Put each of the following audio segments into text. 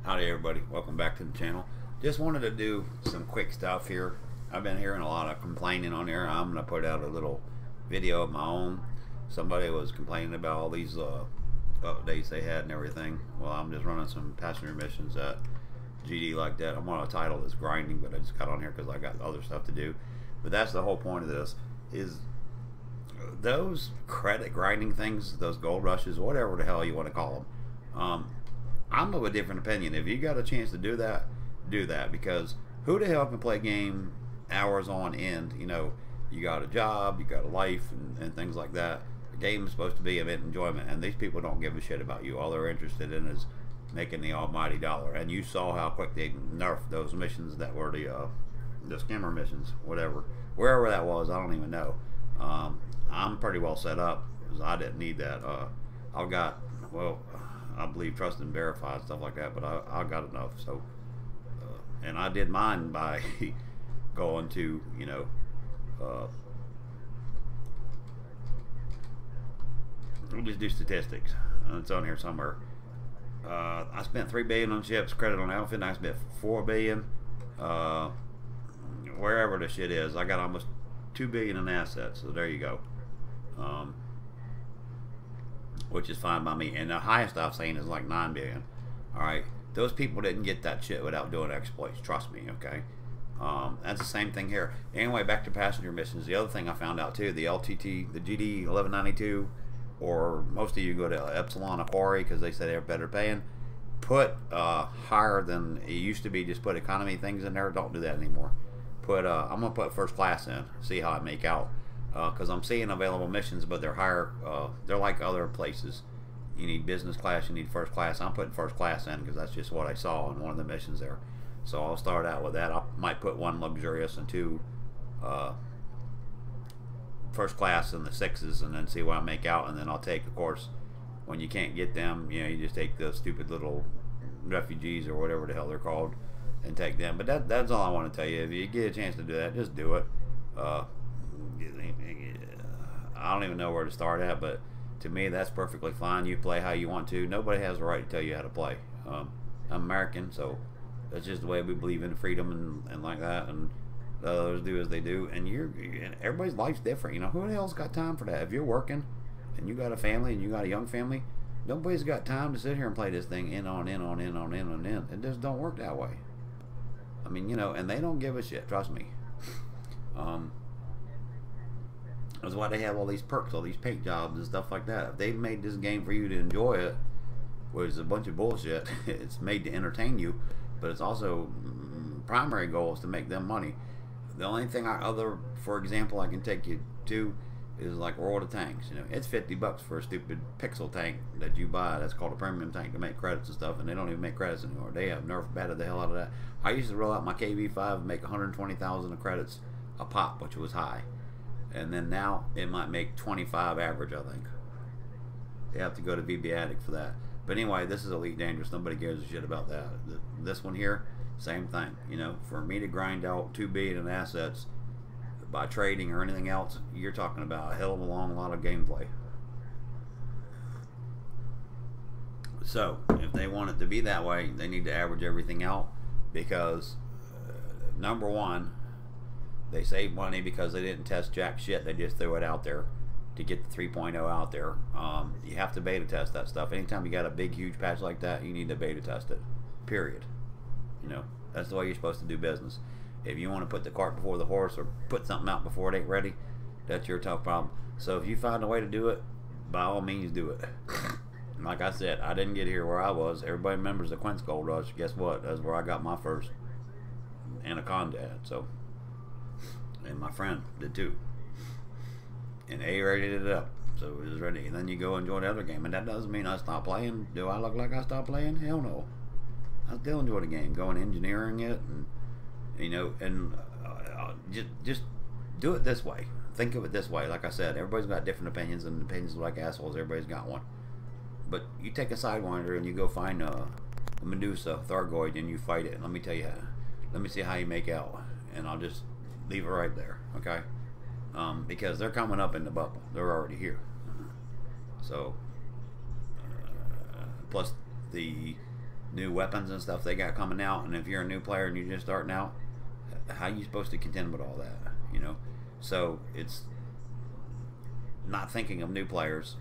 Howdy everybody, welcome back to the channel. Just wanted to do some quick stuff here. I've been hearing a lot of complaining on here. I'm going to put out a little video of my own. Somebody was complaining about all these updates they had and everything. Well, I'm just running some passenger missions at GD like that. I'm on a title that's grinding, but I just got on here because I got other stuff to do. But that's the whole point of this, is those credit grinding things, those gold rushes, whatever the hell you want to call them. I'm of a different opinion. If you got a chance to do that, do that, because who the hell can play game hours on end? You know, you got a job, you got a life, and things like that. The game is supposed to be about enjoyment, and these people don't give a shit about you. All they're interested in is making the almighty dollar. And you saw how quick they nerfed those missions that were the scammer missions, whatever, wherever that was. I don't even know. I'm pretty well set up because I didn't need that. I've got, well, I believe trust and verify and stuff like that, but I got enough. So and I did mine by going to, you know, we'll just do statistics. It's on here somewhere. I spent $3 billion on ships, credit on outfit, and I spent $4 billion wherever the shit is. I got almost $2 billion in assets, so there you go. Which is fine by me. And the highest I've seen is like $9 billion. Alright, those people didn't get that shit without doing exploits, trust me, okay? That's the same thing here. Anyway, back to passenger missions. The other thing I found out too, the LTT, the GD 1192, or most of you go to Epsilon or Quarry because they say they're better paying. Put higher than it used to be, just put economy things in there. Don't do that anymore. Put I'm gonna put first class in, see how I make out. Because I'm seeing available missions, but they're higher. They're like other places. You need business class, you need first class. I'm putting first class in because that's just what I saw in one of the missions there. So I'll start out with that. I might put one luxurious and two first class in the sixes, and then see what I make out. And then I'll take, of course, when you can't get them, you know, you just take the stupid little refugees or whatever the hell they're called, and take them. But that's all I want to tell you. If you get a chance to do that, just do it. I don't even know where to start at, but to me that's perfectly fine. You play how you want to. Nobody has the right to tell you how to play. I'm American, so that's just the way we believe in freedom and like that, and the others do as they do. And everybody's life's different. You know, who the hell's got time for that? If you're working and you got a family and you got a young family, nobody's got time to sit here and play this thing in on in on in on in on in. It just don't work that way. I mean, you know, and they don't give a shit, trust me. That's why they have all these perks, all these paint jobs and stuff like that. If they've made this game for you to enjoy it, which is a bunch of bullshit, it's made to entertain you, but it's also primary goal is to make them money. The only thing for example, I can take you to is like World of Tanks. You know, it's $50 for a stupid pixel tank that you buy. That's called a premium tank to make credits and stuff, and they don't even make credits anymore. They have nerfed batted the hell out of that. I used to roll out my KV5 and make 120,000 of credits a pop, which was high. And then now it might make 25 average, I think. You have to go to VB Addict for that. But anyway, this is Elite Dangerous. Nobody gives a shit about that. This one here, same thing. You know, for me to grind out $2 billion in assets by trading or anything else, you're talking about a hell of a long lot of gameplay. So if they want it to be that way, they need to average everything out, because number one, they save money because they didn't test jack shit. They just threw it out there to get the 3.0 out there. You have to beta test that stuff. Anytime you got a big, huge patch like that, you need to beta test it. Period. You know, that's the way you're supposed to do business. If you want to put the cart before the horse or put something out before it ain't ready, that's your tough problem. So if you find a way to do it, by all means do it. Like I said, I didn't get here where I was. Everybody remembers the Quince Gold Rush. Guess what? That's where I got my first Anaconda at. So, and my friend did too, and A rated it up, so it was ready. And then you go enjoy the other game, and that doesn't mean I stop playing. Do I look like I stopped playing? Hell no. I still enjoy the game, going engineering it, and you know, and just do it this way. Think of it this way. Like I said, everybody's got different opinions, and opinions are like assholes. Everybody's got one. But you take a Sidewinder and you go find a Medusa Thargoid and you fight it. And let me tell you how. Let me see how you make out, and I'll just leave it right there, okay? Because they're coming up in the bubble. They're already here. So, plus the new weapons and stuff they got coming out. And if you're a new player and you're just starting out, how are you supposed to contend with all that? You know, so it's not thinking of new players,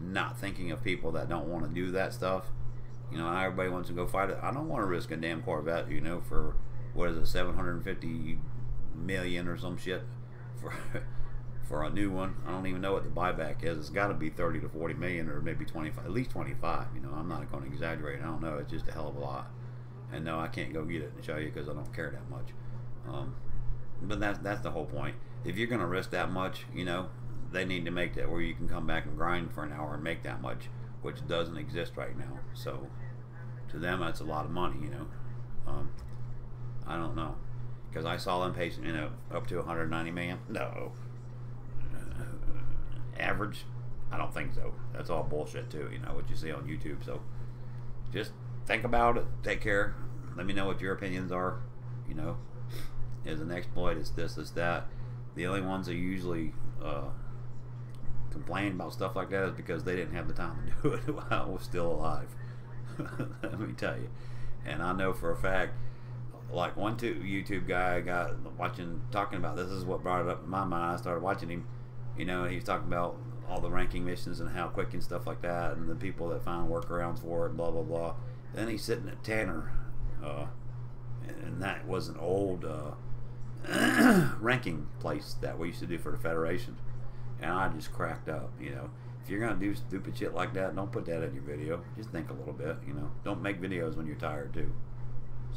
not thinking of people that don't want to do that stuff. You know, everybody wants to go fight it. I don't want to risk a damn Corvette, you know, for what is it, 750 million or some shit for a new one. I don't even know what the buyback is. It's got to be 30 to 40 million, or maybe 25, at least 25. You know, I'm not going to exaggerate. I don't know. It's just a hell of a lot. And no, I can't go get it and show you because I don't care that much. But that's the whole point. If you're going to risk that much, you know, they need to make that where you can come back and grind for an hour and make that much, which doesn't exist right now. So to them, that's a lot of money, you know. I don't know, because I saw them pay, you know, up to 190 million. No, average, I don't think so. That's all bullshit too, you know, what you see on YouTube. So just think about it, take care, let me know what your opinions are. You know, is an exploit, it's this, it's that. The only ones that usually complain about stuff like that is because they didn't have the time to do it while I was still alive. Let me tell you. And I know for a fact, like one YouTube guy I got talking about this is what brought it up in my mind. I started watching him, you know, and he was talking about all the ranking missions and how quick and stuff like that, and the people that found workarounds for it, blah blah blah. Then he's sitting at Tanner, and that was an old ranking place that we used to do for the Federation, and I just cracked up. You know, if you're gonna do stupid shit like that, don't put that in your video. Just think a little bit. You know, don't make videos when you're tired too.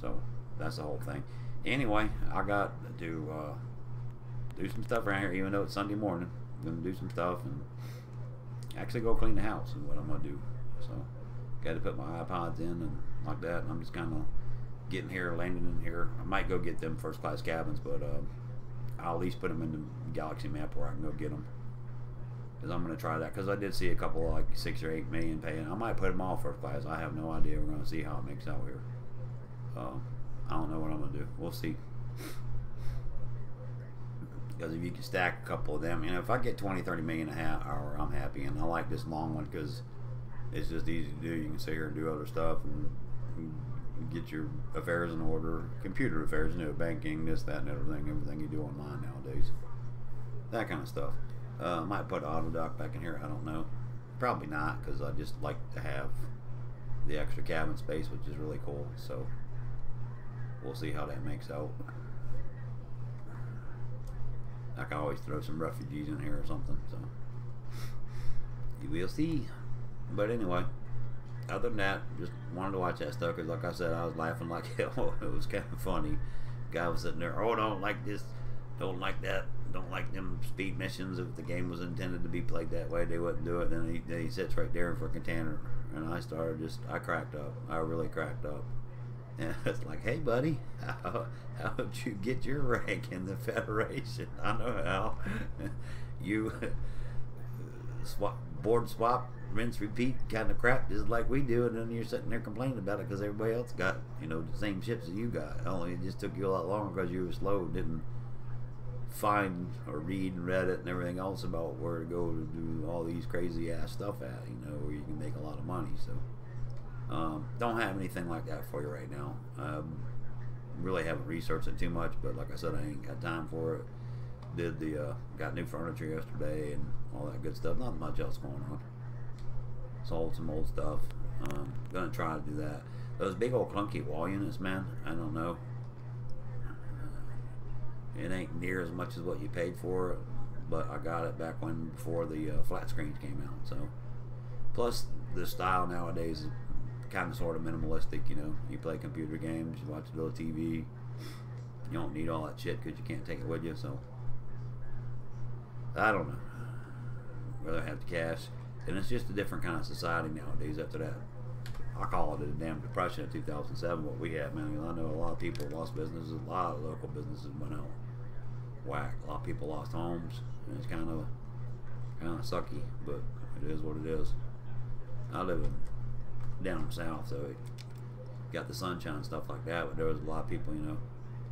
So that's the whole thing. Anyway, I got to do some stuff around here, even though it's Sunday morning. I'm gonna do some stuff and actually go clean the house is what I'm gonna do. So got to put my iPods in and like that, and I'm just kind of getting here, landing in here. I might go get them first class cabins, but I'll at least put them in the Galaxy map where I can go get them, because I'm going to try that, because I did see a couple of like 6 or 8 million paying. I might put them all first class. I have no idea. We're going to see how it makes out here. I don't know what I'm going to do. We'll see. Because if you can stack a couple of them, you know, if I get 20-30 million a hour, I'm happy. And I like this long one because it's just easy to do. You can sit here and do other stuff and get your affairs in order, computer affairs, you know, banking, this, that, and everything you do online nowadays. That kind of stuff. Might put auto dock back in here. I don't know. Probably not, because I just like to have the extra cabin space, which is really cool. So we'll see how that makes out. I can always throw some refugees in here or something. So you will see. But anyway, other than that, just wanted to watch that stuff because, like I said, I was laughing like hell. It was kind of funny. Guy was sitting there, oh, don't like this, don't like that, don't like them speed missions. If the game was intended to be played that way, they wouldn't do it. Then he sits right there in freaking Tanner, and I cracked up. I really cracked up. And it's like, hey, buddy, how did you get your rank in the Federation? I know how. You board swap, rinse, repeat kind of crap, just like we do, and then you're sitting there complaining about it because everybody else got, you know, the same ships that you got. Only it just took you a lot longer because you were slow, didn't find or read and read it and everything else about where to go to do all these crazy ass stuff at, you know, where you can make a lot of money. So don't have anything like that for you right now. Really haven't researched it too much, but like I said, I ain't got time for it. Did the got new furniture yesterday and all that good stuff. Not much else going on. Sold some old stuff. Gonna try to do that. Those big old clunky wall units, man, I don't know. It ain't near as much as what you paid for it, but I got it back before the flat screens came out. So plus the style nowadays is kind of sort of minimalistic. You know, you play computer games, you watch a little TV. You don't need all that shit because you can't take it with you. So I don't know. Rather have the cash. And it's just a different kind of society nowadays after that. I call it a damn depression of 2007, what we had, man. I know a lot of people lost businesses. A lot of local businesses went out whack. A lot of people lost homes. And it's kind of sucky, but it is what it is. I live down south, so it got the sunshine and stuff like that, but there was a lot of people, you know,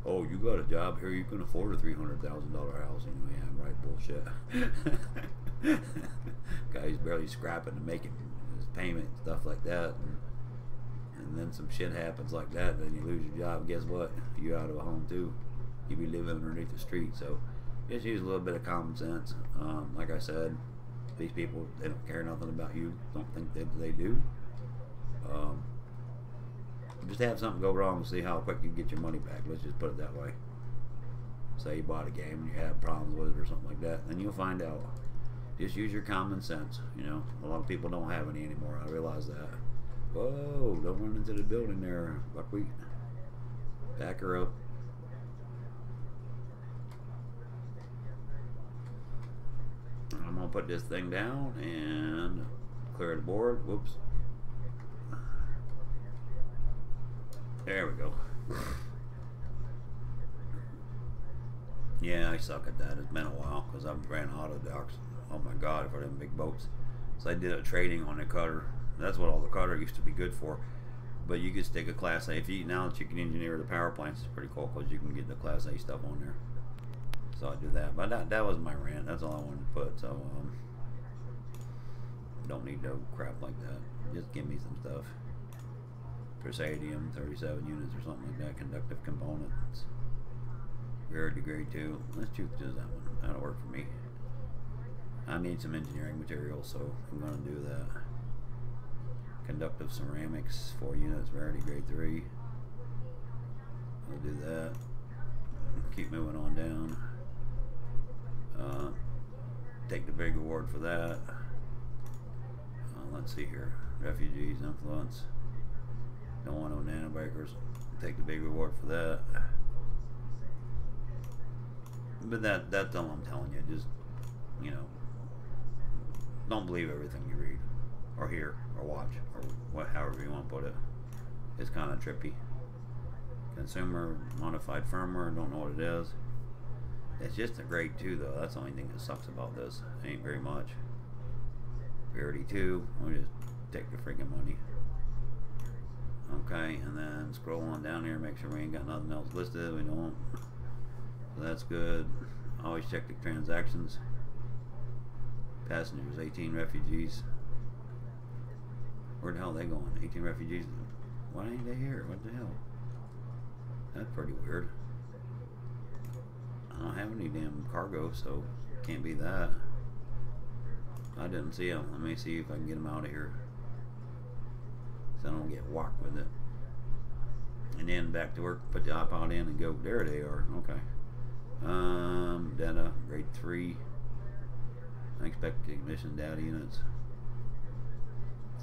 oh, you got a job here, you can afford a $300,000 house. You know, yeah, right, bullshit. Guy's barely scrapping to make it, his payment and stuff like that, and then then some shit happens like that, then you lose your job. Guess what? You're out of a home too. You be living underneath the street. So just use a little bit of common sense. Like I said, these people, they don't care nothing about you. Don't think that they do. Just have something go wrong and see how quick you get your money back. Let's just put it that way. Say you bought a game and you have problems with it or something like that, then you'll find out. Just use your common sense. You know, a lot of people don't have any anymore. I realize that. Whoa, don't run into the building there, buckwheat. Back her up. I'm gonna put this thing down and clear the board. Whoops. There we go. Yeah, I suck at that. It's been a while because I've ran auto docks. Oh my god, for them big boats. So I did a trading on the cutter. That's what all the cutter used to be good for. But you could stick a Class A. If you now that you can engineer the power plants, it's pretty cool because you can get the Class A stuff on there. So I do that. But that was my rant. That's all I wanted to put. So don't need no crap like that. Just give me some stuff. Presidium, 37 units or something like that. Conductive components. Rarity grade 2. Let's choose that one. That'll work for me. I need some engineering materials, so I'm going to do that. Conductive ceramics, 4 units, rarity grade 3. I'll do that. Keep moving on down. Take the big award for that. Let's see here. Refugees, influence. Don't want no nanobreakers. Take the big reward for that. But that's all I'm telling you. Just, you know, don't believe everything you read or hear or watch or however you want to put it. It's kind of trippy. Consumer modified firmware, don't know what it is. It's just a grade 2 though. That's the only thing that sucks about this. Ain't very much. Rarity 2. We'll just take the freaking money. Okay, and then scroll on down here, make sure we ain't got nothing else listed. We don't. So that's good. Always check the transactions. Passengers, 18 refugees. Where the hell are they going? 18 refugees. Why ain't they here? What the hell? That's pretty weird. I don't have any damn cargo, so can't be that. I didn't see them. Let me see if I can get them out of here, so I don't get whacked with it. And then back to work, put the iPod in and go. There they are. Okay. Data grade 3. Unexpected ignition data units.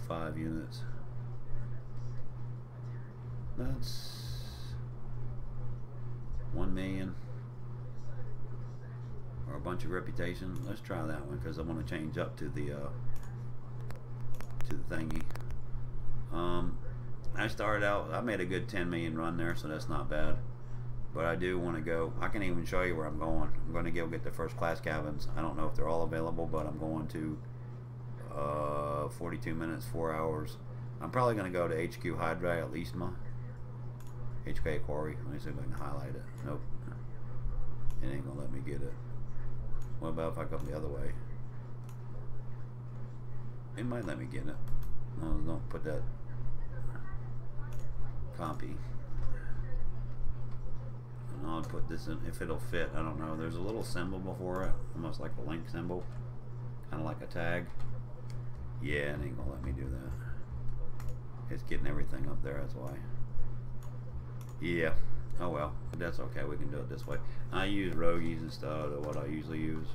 5 units. That's 1 million. Or a bunch of reputation. Let's try that one because I want to change up to the thingy. I started out. I made a good 10 million run there, so that's not bad. But I do want to go. I can even show you where I'm going. I'm going to go get the first class cabins. I don't know if they're all available, but I'm going to 42 minutes, 4 hours. I'm probably going to go to HQ Hydra at Leastma. HK Quarry. Let me see if I can highlight it. Nope. It ain't going to let me get it. What about if I come the other way? It might let me get it. No, don't put that copy. And I'll put this in if it'll fit. I don't know. There's a little symbol before it, almost like a link symbol, kind of like a tag. Yeah, it ain't gonna let me do that. It's getting everything up there. That's why. Yeah. Oh well, but that's okay. We can do it this way. I use Rogies instead of what I usually use.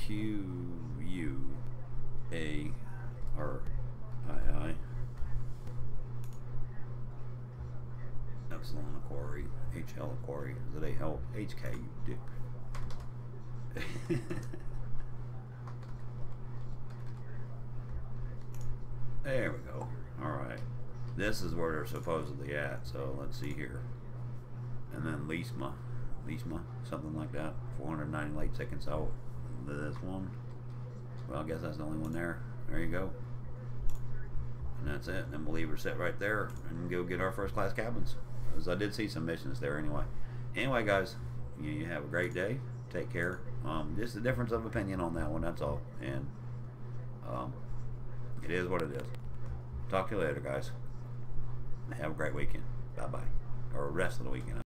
QUARII. Epsilon Quarry. HL Quarry. Is it a help? HK, you dick. There we go. Alright. This is where they're supposedly at, so let's see here. And then Leastma, something like that. 490 late seconds out. This one. Well, I guess that's the only one there. There you go. And that's it. And we'll leave her set right there and go get our first class cabins. Because I did see some missions there anyway. Anyway, guys, you have a great day. Take care. Just a difference of opinion on that one, that's all. And It is what it is. Talk to you later, guys. Have a great weekend. Bye-bye. Or rest of the weekend.